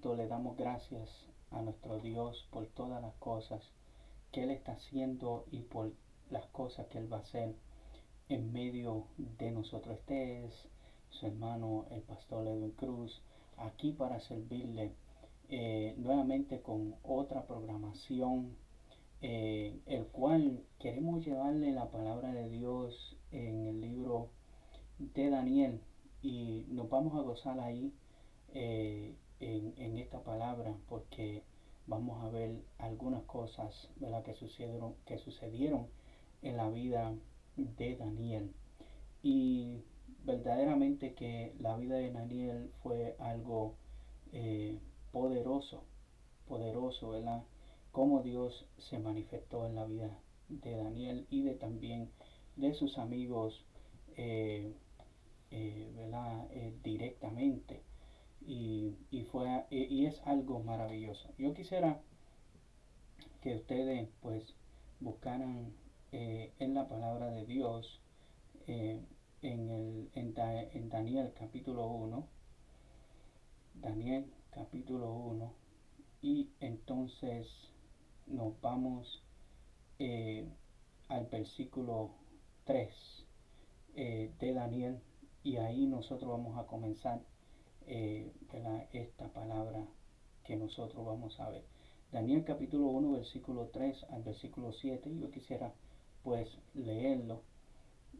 momento le damos gracias a nuestro Dios por todas las cosas que Él está haciendo y por las cosas que Él va a hacer en medio de nosotros. Este es su hermano, el pastor Edwin Cruz, aquí para servirle nuevamente con otra programación, el cual queremos llevarle la palabra de Dios en el libro de Daniel, y nos vamos a gozar ahí en esta palabra, porque vamos a ver algunas cosas, ¿verdad?, que sucedieron en la vida de Daniel. Y verdaderamente que la vida de Daniel fue algo eh, poderoso, poderoso, ¿verdad? Cómo Dios se manifestó en la vida de Daniel y de también de sus amigos, eh, ¿verdad? Directamente. Y es algo maravilloso. Yo quisiera que ustedes pues buscaran en la palabra de Dios, eh, en Daniel capítulo 1, Daniel capítulo 1, y entonces nos vamos eh, al versículo 3 de Daniel, y ahí nosotros vamos a comenzar esta palabra que nosotros vamos a ver. Daniel capítulo 1, versículo 3 al versículo 7, yo quisiera pues leerlo.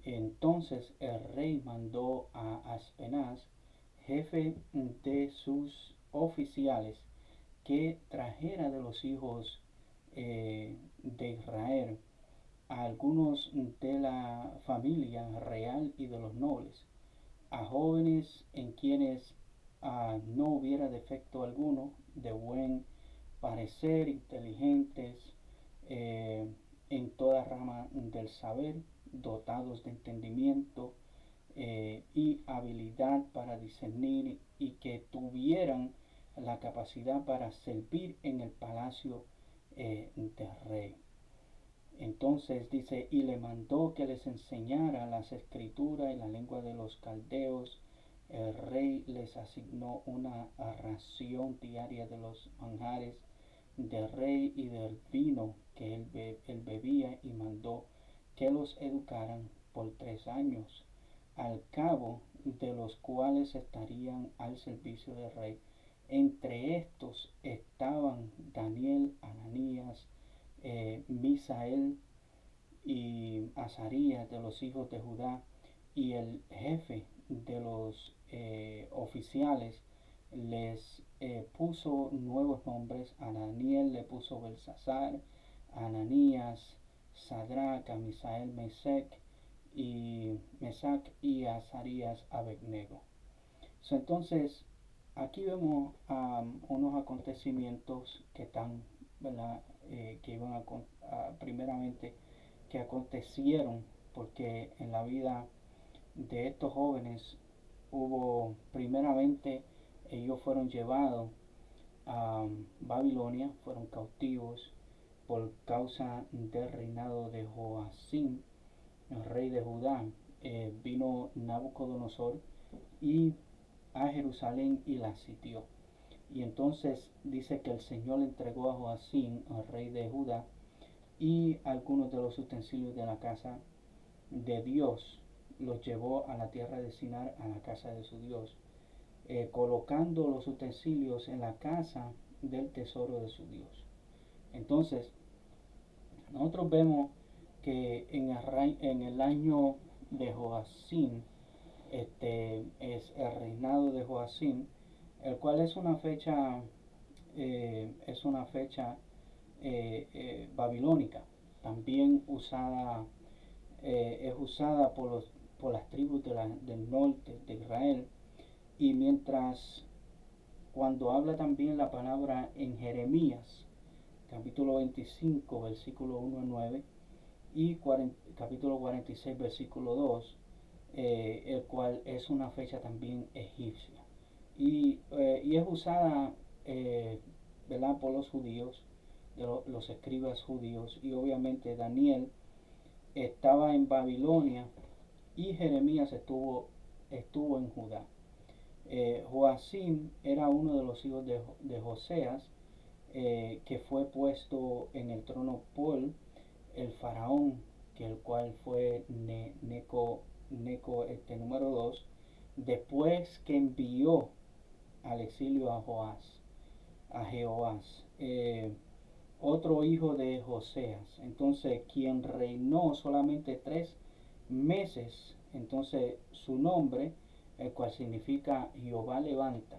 Entonces el rey mandó a Aspenaz, jefe de sus oficiales, que trajera de los hijos de Israel a algunos de la familia real y de los nobles, a jóvenes en quienes no hubiera defecto alguno, de buen parecer, inteligentes en toda rama del saber, dotados de entendimiento y habilidad para discernir, y que tuvieran la capacidad para servir en el palacio del rey. Entonces dice, y le mandó que les enseñara las escrituras y la lengua de los caldeos. El rey les asignó una ración diaria de los manjares del rey y del vino que él bebía, y mandó que los educaran por 3 años, al cabo de los cuales estarían al servicio del rey. Entre estos estaban Daniel, Ananías, Misael y Azarías de los hijos de Judá. Y el jefe de los oficiales les puso nuevos nombres. A Daniel le puso Belsasar, a Ananías Sadrach, a Misael Mesac, y a Azarías Abednego. Entonces aquí vemos unos acontecimientos que están, ¿verdad? Que iban primeramente, que acontecieron, porque en la vida de estos jóvenes hubo, primeramente, ellos fueron llevados a Babilonia, fueron cautivos por causa del reinado de Joacim, el rey de Judá. Vino Nabucodonosor y a Jerusalén y la sitió. Y entonces dice que el Señor le entregó a Joacim, al rey de Judá, y algunos de los utensilios de la casa de Dios los llevó a la tierra de Sinar, a la casa de su Dios, colocando los utensilios en la casa del tesoro de su Dios. Entonces, nosotros vemos que en el año de Joacim, es el reinado de Joacim, el cual es una fecha babilónica, también es usada por las tribus del norte de Israel. Y mientras, cuando habla también la palabra en Jeremías, capítulo 25, versículo 1 a 9, y capítulo 46, versículo 2, el cual es una fecha también egipcia. Y es usada, ¿verdad?, por los judíos, los escribas judíos. Y obviamente Daniel estaba en Babilonia y Jeremías estuvo en Judá. Joacim era uno de los hijos de Joseas, que fue puesto en el trono por el faraón, que el cual fue Neco número 2, después que envió al exilio a Jehoás, otro hijo de Joseas. Entonces, quien reinó solamente 3 meses, entonces su nombre, el cual significa Jehová levanta,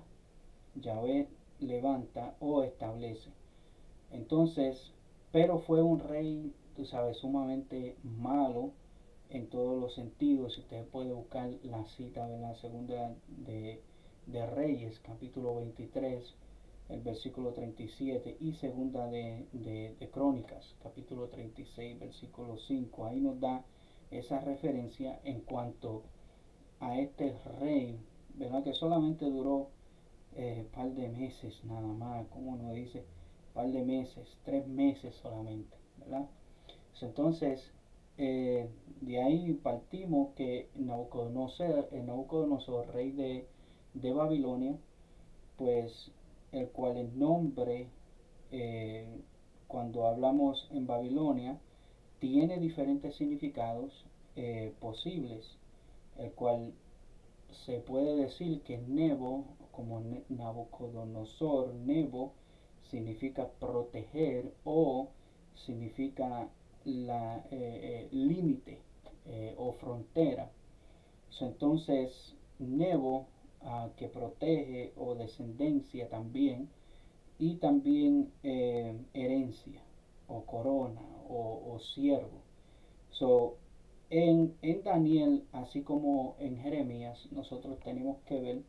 Yahvé levanta o establece. Entonces, pero fue un rey, tú sabes, sumamente malo en todos los sentidos. Si usted puede buscar la cita de la segunda de Reyes, capítulo 23, el versículo 37, y segunda de Crónicas, capítulo 36, versículo 5. Ahí nos da esa referencia en cuanto a este rey, ¿verdad? Que solamente duró par de meses nada más, como nos dice, par de meses, 3 meses solamente, ¿verdad? Entonces, de ahí partimos que Nabucodonosor, rey de Babilonia, pues el cual el nombre, eh, cuando hablamos en Babilonia, tiene diferentes significados posibles, el cual se puede decir que Nebo, como Nabucodonosor, Nebo significa proteger o significa la límite o frontera. Entonces, Nebo, que protege o descendencia también, y también herencia o corona o siervo. So, en Daniel, así como en Jeremías, nosotros tenemos que ver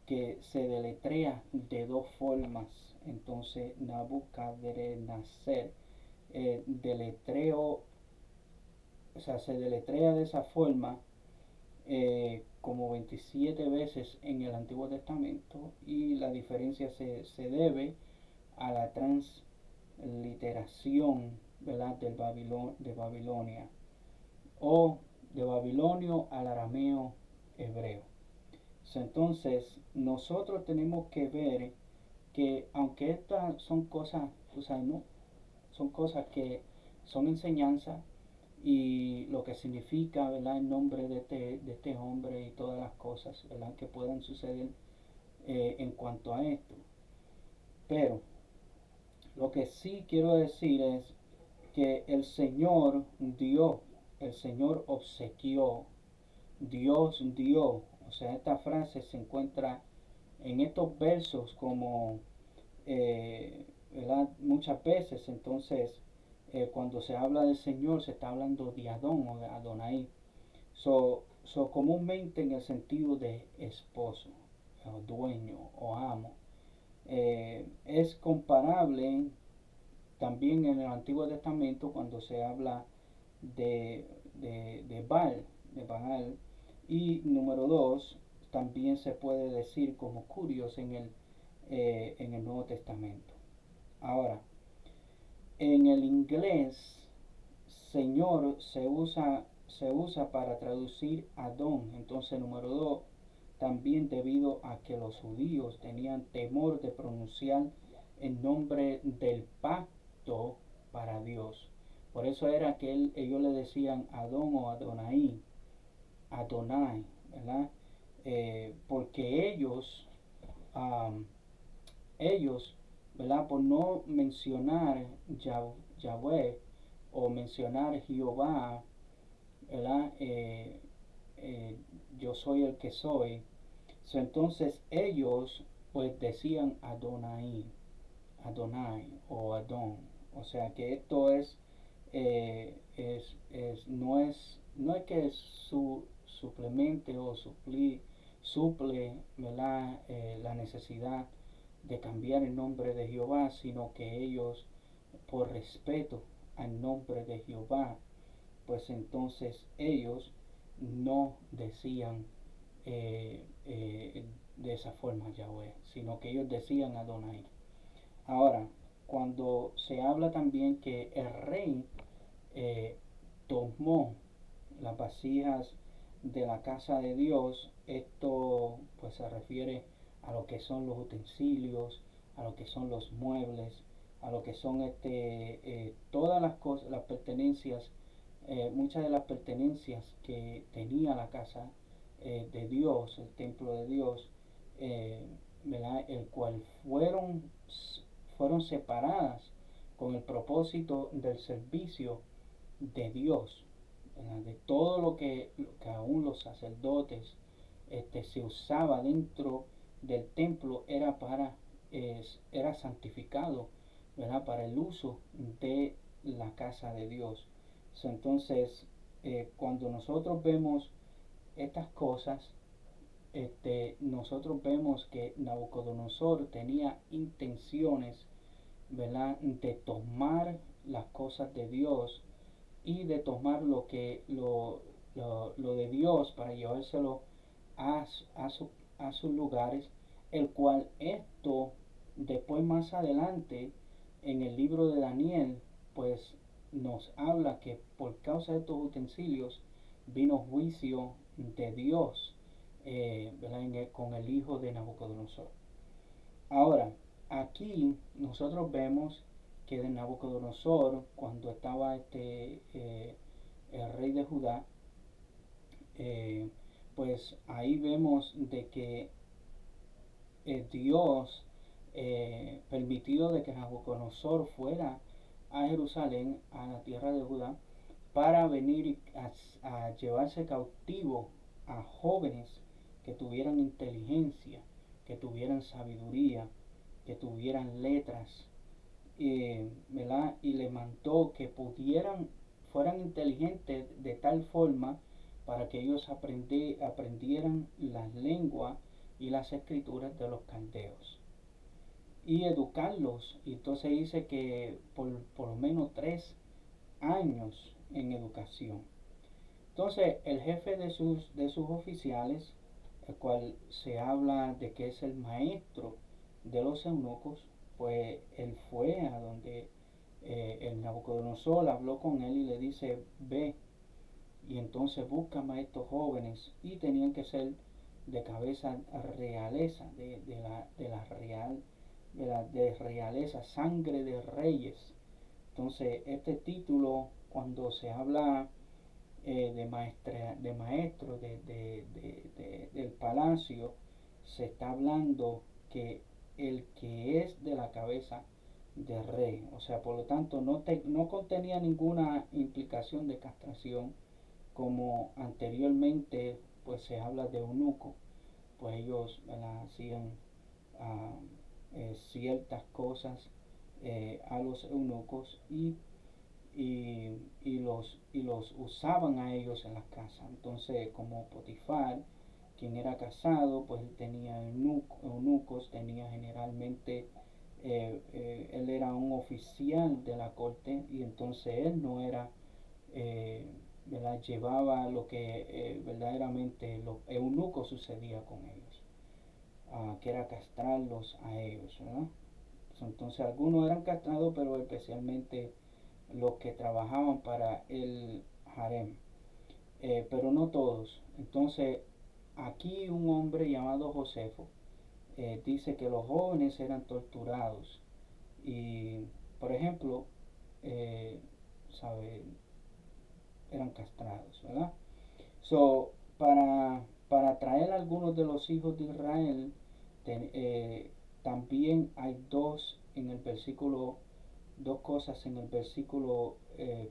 que se deletrea de dos formas. Entonces, Nabucodonosor, deletreo, o sea, se deletrea de esa forma como 27 veces en el Antiguo Testamento, y la diferencia se debe a la transliteración, ¿verdad? De Babilonia, o de babilonio al arameo hebreo. Entonces, nosotros tenemos que ver que aunque estas son cosas, tú sabes, ¿no? Son cosas que son enseñanza, y lo que significa, ¿verdad? El nombre de este hombre y todas las cosas, ¿verdad? Que puedan suceder en cuanto a esto. Pero lo que sí quiero decir es que el Señor dio, el Señor obsequió, Dios dio. O sea, esta frase se encuentra en estos versos como, ¿verdad? Muchas veces. Entonces, cuando se habla del Señor, se está hablando de Adón o de Adonai. Comúnmente en el sentido de esposo, o dueño o amo. Es comparable también en el Antiguo Testamento cuando se habla de Baal. Y número dos, también se puede decir como curios en el Nuevo Testamento. Ahora, en el inglés, Señor se usa para traducir Adón. Entonces, número dos, también debido a que los judíos tenían temor de pronunciar el nombre del pacto para Dios. Por eso era que ellos le decían Adón o Adonai, ¿verdad? Porque ellos, ¿verdad? Por no mencionar Yahweh o mencionar Jehová, ¿verdad? Yo soy el que soy. Entonces ellos pues decían Adonai o Adón. O sea que esto no es que suplemente o suple, ¿verdad? La necesidad de cambiar el nombre de Jehová, sino que ellos, por respeto al nombre de Jehová, pues entonces ellos no decían de esa forma Yahweh, sino que ellos decían Adonai. Ahora, cuando se habla también que el rey tomó las vasijas de la casa de Dios, esto pues se refiere a lo que son los utensilios, a lo que son los muebles, a lo que son todas las cosas, las pertenencias, muchas de las pertenencias que tenía la casa de Dios, el templo de Dios, eh, ¿verdad? El cual fueron separadas con el propósito del servicio de Dios, ¿verdad? De todo lo que aún los sacerdotes se usaba dentro del templo era santificado, ¿verdad? Para el uso de la casa de Dios. Entonces, cuando nosotros vemos estas cosas, nosotros vemos que Nabucodonosor tenía intenciones, ¿verdad?, de tomar las cosas de Dios y de tomar lo de Dios para llevárselo a, a sus lugares, el cual esto después más adelante en el libro de Daniel pues nos habla que por causa de estos utensilios vino juicio de Dios, con el hijo de Nabucodonosor. Ahora, aquí nosotros vemos que de Nabucodonosor, cuando estaba el rey de Judá, pues ahí vemos de que Dios permitió de que Nabucodonosor fuera a Jerusalén, a la tierra de Judá, para venir a llevarse cautivo a jóvenes que tuvieran inteligencia, que tuvieran sabiduría, que tuvieran letras, ¿verdad? Y le mandó que fueran inteligentes de tal forma para que ellos aprendieran las lenguas y las escrituras de los caldeos y educarlos. Y entonces dice que por lo menos 3 años en educación. Entonces el jefe de sus oficiales, el cual se habla de que es el maestro de los eunucos, pues él fue a donde el Nabucodonosor habló con él y le dice: ve y entonces búscame a estos jóvenes, y tenían que ser de cabeza realeza, de la real, de realeza, sangre de reyes. Entonces este título, cuando se habla de maestro del palacio, se está hablando que el que es de la cabeza de rey, o sea, por lo tanto no contenía ninguna implicación de castración como anteriormente pues se habla de eunuco, pues ellos, ¿verdad?, hacían ciertas cosas a los eunucos y los usaban a ellos en las casas. Entonces, como Potifar, quien era casado, pues tenía eunucos, tenía generalmente, él era un oficial de la corte, y entonces él no era, ¿verdad?, llevaba lo que verdaderamente los eunucos sucedía con ellos, que era castrarlos a ellos, ¿verdad? Entonces algunos eran castrados, pero especialmente los que trabajaban para el harem, pero no todos. Entonces aquí un hombre llamado Josefo dice que los jóvenes eran torturados y, por ejemplo, ¿sabe?, eran castrados, ¿verdad? So, para traer a algunos de los hijos de Israel, también hay dos cosas en el versículo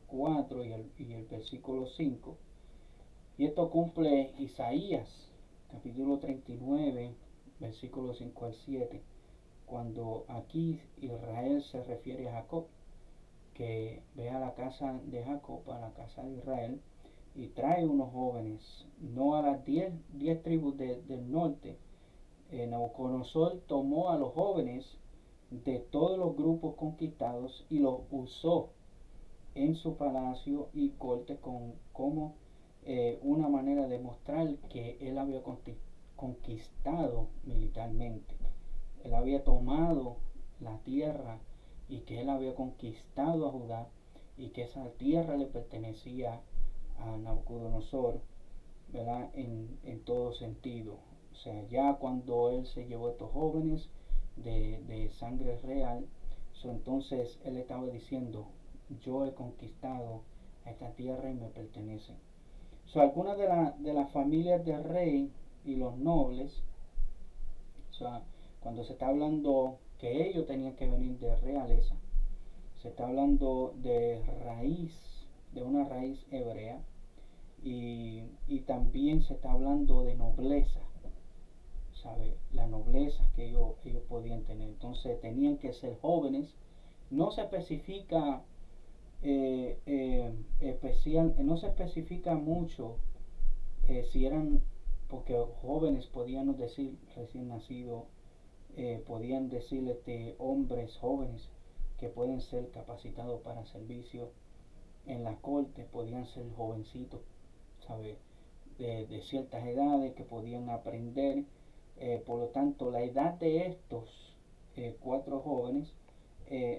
4 y el versículo 5. Y esto cumple Isaías, capítulo 39, versículos 5 al 7, cuando aquí Israel se refiere a Jacob, que ve a la casa de Jacob, a la casa de Israel, y trae unos jóvenes, no a las 10 tribus del norte. Nabucodonosor tomó a los jóvenes de todos los grupos conquistados y los usó en su palacio y corte como una manera de mostrar que él había conquistado militarmente. Él había tomado la tierra y que él había conquistado a Judá y que esa tierra le pertenecía a Nabucodonosor. ¿verdad? En todo sentido. O sea, ya cuando él se llevó a estos jóvenes de sangre real, entonces él estaba diciendo, yo he conquistado a esta tierra y me pertenece. Algunas de las familias del rey y los nobles, o sea, cuando se está hablando que ellos tenían que venir de realeza, se está hablando de raíz, de una raíz hebrea, y también se está hablando de nobleza, ¿sabe? La nobleza que ellos podían tener. Entonces tenían que ser jóvenes. No se especifica no se especifica mucho si eran, porque jóvenes podíamos decir recién nacido, podían decir hombres jóvenes que pueden ser capacitados para servicio en la corte, podían ser jovencitos, ¿sabe? De ciertas edades que podían aprender. Por lo tanto, la edad de estos cuatro jóvenes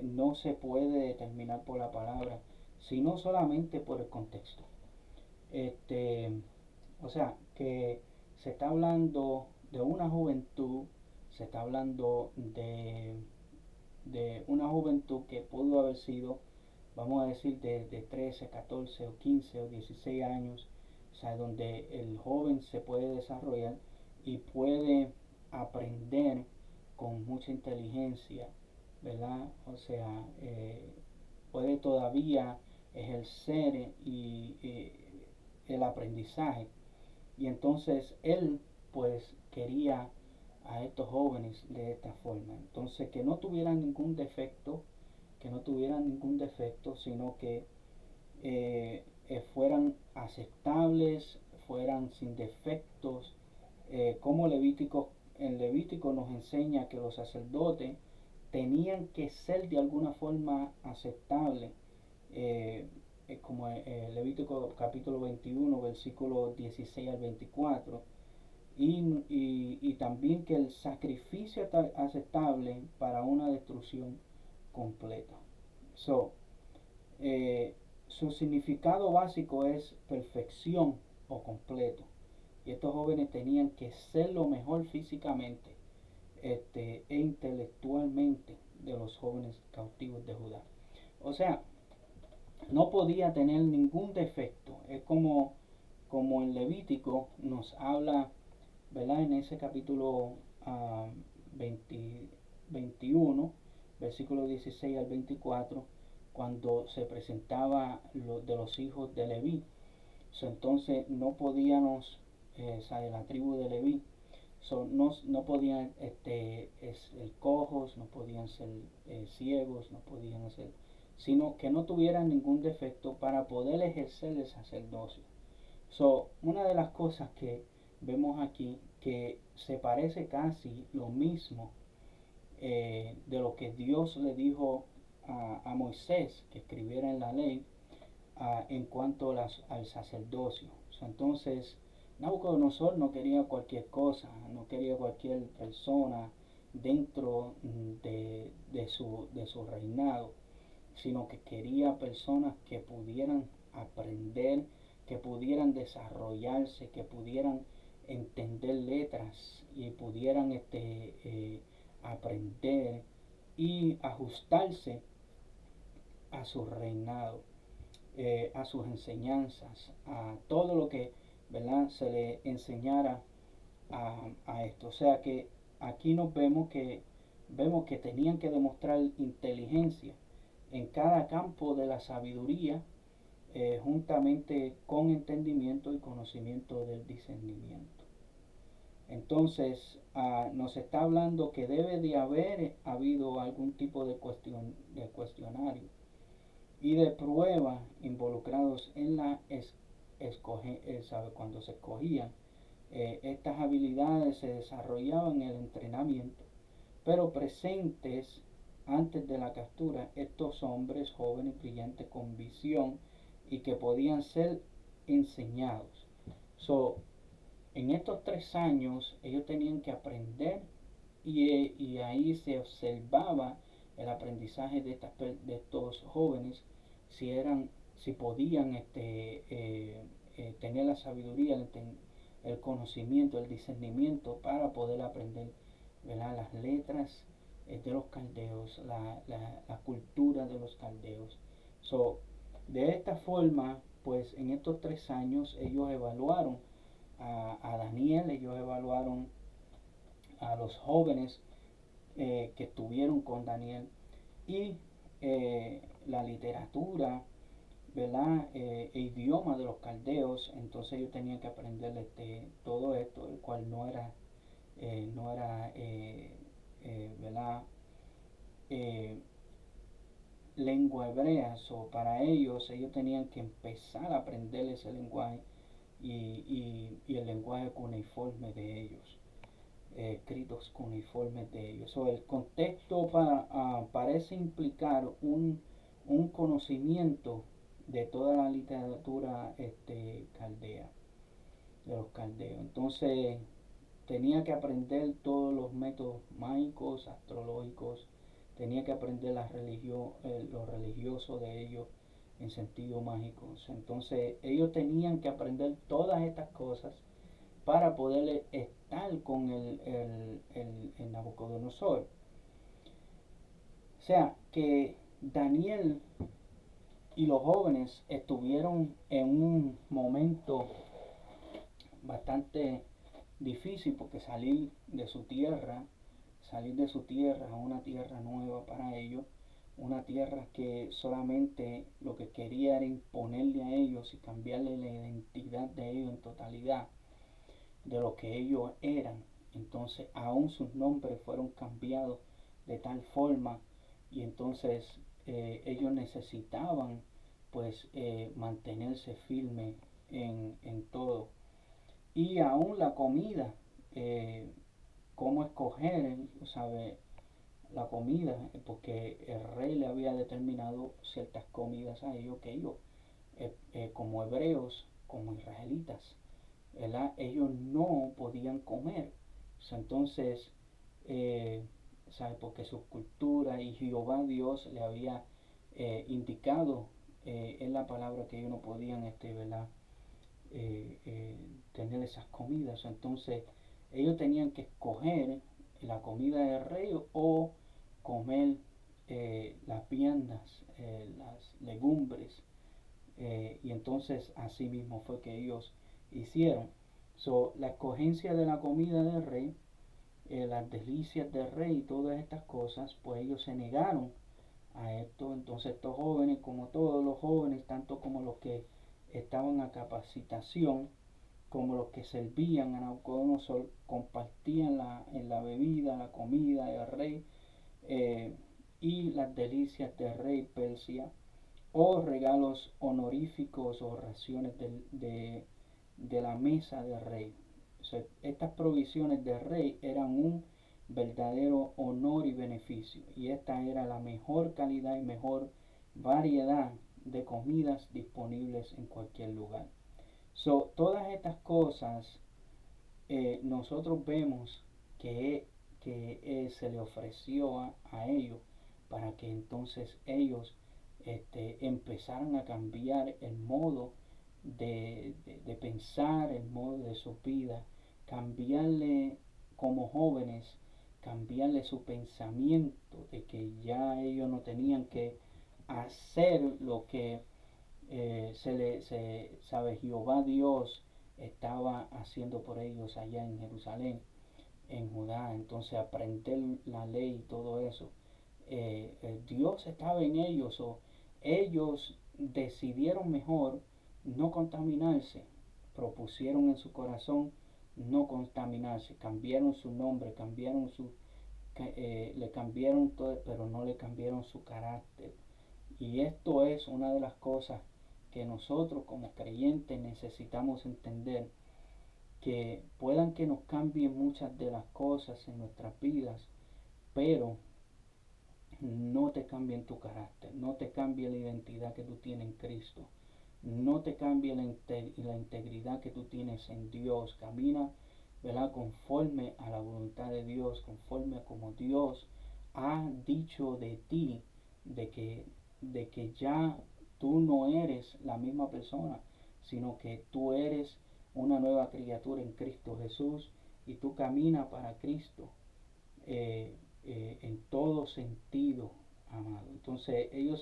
no se puede determinar por la palabra, sino solamente por el contexto. Este, o sea, que se está hablando de una juventud, se está hablando de una juventud que pudo haber sido, vamos a decir, de 13, 14 o 15 o 16 años, o sea, donde el joven se puede desarrollar y puede aprender con mucha inteligencia, ¿verdad? O sea, puede todavía ejercer el aprendizaje. Y entonces él pues quería a estos jóvenes de esta forma. Entonces que no tuvieran ningún defecto, sino que fueran aceptables, fueran sin defectos, como en Levítico nos enseña que los sacerdotes tenían que ser de alguna forma aceptables, como Levítico capítulo 21, versículo 16 al 24, y también que el sacrificio aceptable para una destrucción completa. So, su significado básico es perfección o completo. Y estos jóvenes tenían que ser lo mejor físicamente e intelectualmente de los jóvenes cautivos de Judá. O sea, no podía tener ningún defecto. Es como en Levítico nos habla, ¿verdad? En ese capítulo 20, 21, versículo 16 al 24, cuando se presentaba de los hijos de Leví. Entonces no podíamos, de la tribu de Leví, no podían ser cojos, no podían ser ciegos, no podían ser, sino que no tuvieran ningún defecto para poder ejercer el sacerdocio. Una de las cosas que vemos aquí que se parece casi lo mismo de lo que Dios le dijo a Moisés que escribiera en la ley en cuanto al sacerdocio. Entonces, Nabucodonosor no quería cualquier cosa, no quería cualquier persona dentro de su reinado, sino que quería personas que pudieran aprender, que pudieran desarrollarse, que pudieran entender letras y pudieran aprender y ajustarse a su reinado, a sus enseñanzas, a todo lo que, ¿verdad?, se le enseñara a esto. O sea que aquí vemos que tenían que demostrar inteligencia en cada campo de la sabiduría, juntamente con entendimiento y conocimiento del discernimiento. Entonces nos está hablando que debe de haber habido algún tipo de cuestionario y de prueba involucrados en cuando se escogían. Estas habilidades se desarrollaban en el entrenamiento, pero presentes antes de la captura, estos hombres jóvenes, brillantes, con visión y que podían ser enseñados. En estos 3 años ellos tenían que aprender y ahí se observaba el aprendizaje de estos jóvenes, si podían tener la sabiduría, el conocimiento, el discernimiento para poder aprender, ¿verdad?, las letras de los caldeos, la cultura de los caldeos. So, de esta forma, pues en estos 3 años ellos evaluaron a Daniel, ellos evaluaron a los jóvenes que estuvieron con Daniel y la literatura, ¿verdad? El idioma de los caldeos. Entonces ellos tenían que aprender todo esto, el cual no era ¿verdad? Eh, lengua hebrea. So, para ellos tenían que empezar a aprender ese lenguaje y el lenguaje cuneiforme de ellos, escritos cuneiformes de ellos. So, el contexto parece implicar un conocimiento de toda la literatura caldea, de los caldeos. Entonces tenía que aprender todos los métodos mágicos, astrológicos, tenía que aprender lo religioso de ellos en sentido mágico. Entonces ellos tenían que aprender todas estas cosas para poder estar con el Nabucodonosor. O sea que Daniel y los jóvenes estuvieron en un momento bastante difícil, porque salir de su tierra a una tierra nueva para ellos, una tierra que solamente lo que quería era imponerle a ellos y cambiarle la identidad de ellos en totalidad, de lo que ellos eran. Entonces aún sus nombres fueron cambiados de tal forma, y entonces ellos necesitaban pues mantenerse firme en todo. Y aún la comida, cómo escoger, ¿sabe?, la comida, porque el rey le había determinado ciertas comidas a ellos, que ellos, como hebreos, como israelitas, ¿verdad?, ellos no podían comer. Entonces, ¿sabe?, porque su cultura y Jehová Dios le había indicado en la palabra que ellos no podían, ¿verdad?, tener esas comidas. Entonces ellos tenían que escoger la comida del rey o comer las viandas, las legumbres, y entonces así mismo fue que ellos hicieron. So, la escogencia de la comida del rey, las delicias del rey y todas estas cosas, pues ellos se negaron a esto. Entonces estos jóvenes, como todos los jóvenes, tanto como los que estaban a capacitación, como los que servían a Nabucodonosor, compartían en la bebida, la comida del rey, y las delicias del rey Persia, o regalos honoríficos o raciones de la mesa del rey. O sea, estas provisiones del rey eran un verdadero honor y beneficio, y esta era la mejor calidad y mejor variedad de comidas disponibles en cualquier lugar. So, todas estas cosas nosotros vemos que se le ofreció a ellos para que entonces ellos empezaran a cambiar el modo de pensar, el modo de su vida, cambiarle como jóvenes, cambiarle su pensamiento de que ya ellos no tenían que hacer lo que sabe, Jehová Dios estaba haciendo por ellos allá en Jerusalén, en Judá. Entonces aprender la ley y todo eso, Dios estaba en ellos, o ellos decidieron mejor no contaminarse, propusieron en su corazón no contaminarse, cambiaron su nombre, le cambiaron todo, pero no le cambiaron su carácter. Y esto es una de las cosas que nosotros como creyentes necesitamos entender, que puedan que nos cambien muchas de las cosas en nuestras vidas, pero no te cambien tu carácter, no te cambie la identidad que tú tienes en Cristo, no te cambie la integridad que tú tienes en Dios. Camina, ¿verdad?, conforme a la voluntad de Dios, conforme a como Dios ha dicho de ti, de que ya tú no eres la misma persona, sino que tú eres una nueva criatura en Cristo Jesús y tú caminas para Cristo en todo sentido, amado. Entonces ellos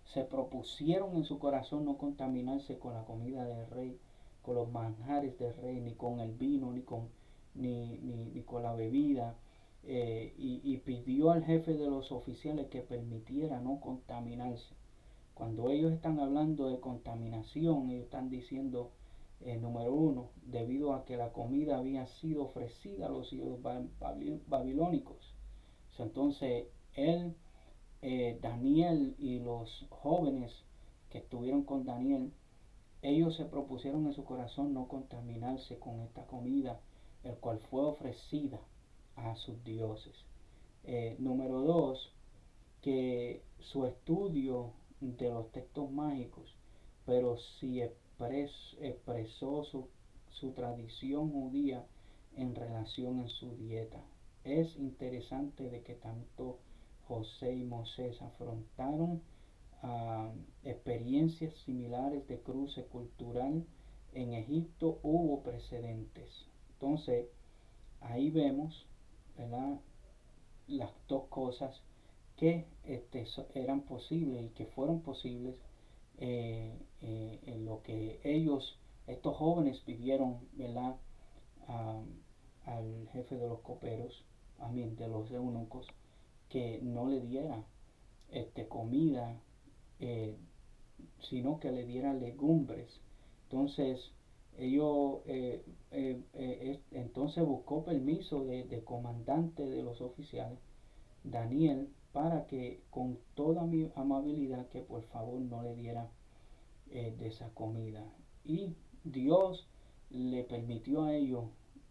se propusieron en su corazón no contaminarse con la comida del rey, con los manjares del rey, ni con el vino, ni con la bebida. Y pidió al jefe de los oficiales que permitiera no contaminarse. Cuando ellos están hablando de contaminación, ellos están diciendo, número uno, debido a que la comida había sido ofrecida a los hijos babilónicos. Entonces, Daniel y los jóvenes que estuvieron con Daniel, ellos se propusieron en su corazón no contaminarse con esta comida, el cual fue ofrecida a sus dioses. Número dos, que su estudio de los textos mágicos, pero sí expresó su tradición judía en relación a su dieta. Es interesante de que tanto José y Moisés afrontaron experiencias similares de cruce cultural. En Egipto hubo precedentes. Entonces, ahí vemos, ¿verdad?, las dos cosas que eran posibles y que fueron posibles en lo que estos jóvenes pidieron, ¿verdad?, a, al jefe de los coperos, de los eunucos, que no le diera comida, eh, sino que le diera legumbres. Entonces, entonces buscó permiso de comandante de los oficiales, Daniel, para que con toda mi amabilidad que por favor no le diera de esa comida. Y Dios le permitió a ellos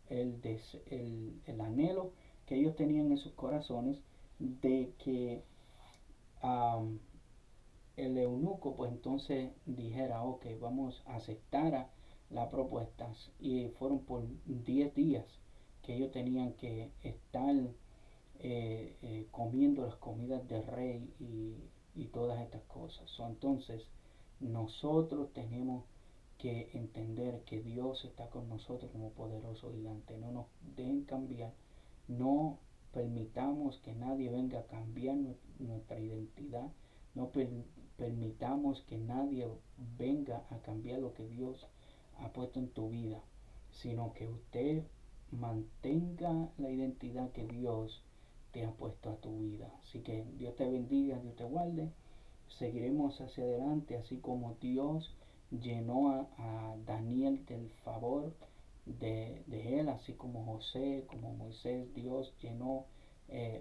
el anhelo que ellos tenían en sus corazones de que el eunuco pues entonces dijera, ok, vamos a aceptar la propuesta. Y fueron por 10 días que ellos tenían que estar comiendo las comidas del rey y todas estas cosas. Entonces nosotros tenemos que entender que Dios está con nosotros como poderoso gigante. No nos dejen cambiar, no permitamos que nadie venga a cambiar nuestra identidad, no permitamos que nadie venga a cambiar lo que Dios ha puesto en tu vida, sino que usted mantenga la identidad que Dios te ha puesto a tu vida. Así que Dios te bendiga, Dios te guarde. Seguiremos hacia adelante, así como Dios llenó a Daniel del favor de él, así como José, como Moisés, Dios llenó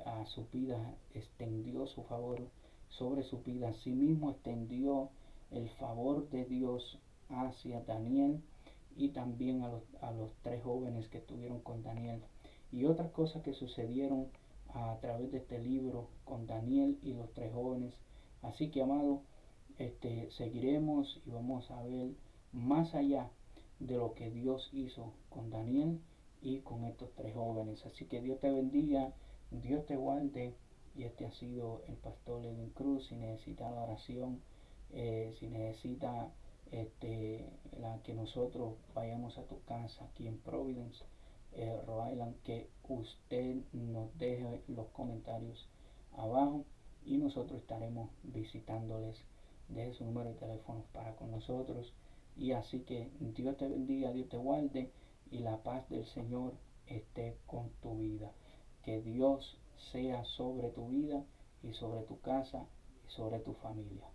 a su vida, extendió su favor sobre su vida. Asimismo extendió el favor de Dios hacia Daniel y también a los tres jóvenes que estuvieron con Daniel. Y otras cosas que sucedieron a través de este libro con Daniel y los tres jóvenes. Así que, amado, seguiremos y vamos a ver más allá de lo que Dios hizo con Daniel y con estos tres jóvenes. Así que Dios te bendiga, Dios te guarde. Y este ha sido el pastor Edwin Cruz. Si necesita la oración, si necesita que nosotros vayamos a tu casa aquí en Providence, Rhode Island, que usted nos deje los comentarios abajo y nosotros estaremos visitándoles. Deje su número de teléfono para con nosotros. Y así que Dios te bendiga, Dios te guarde y la paz del Señor esté con tu vida. Que Dios sea sobre tu vida y sobre tu casa y sobre tu familia.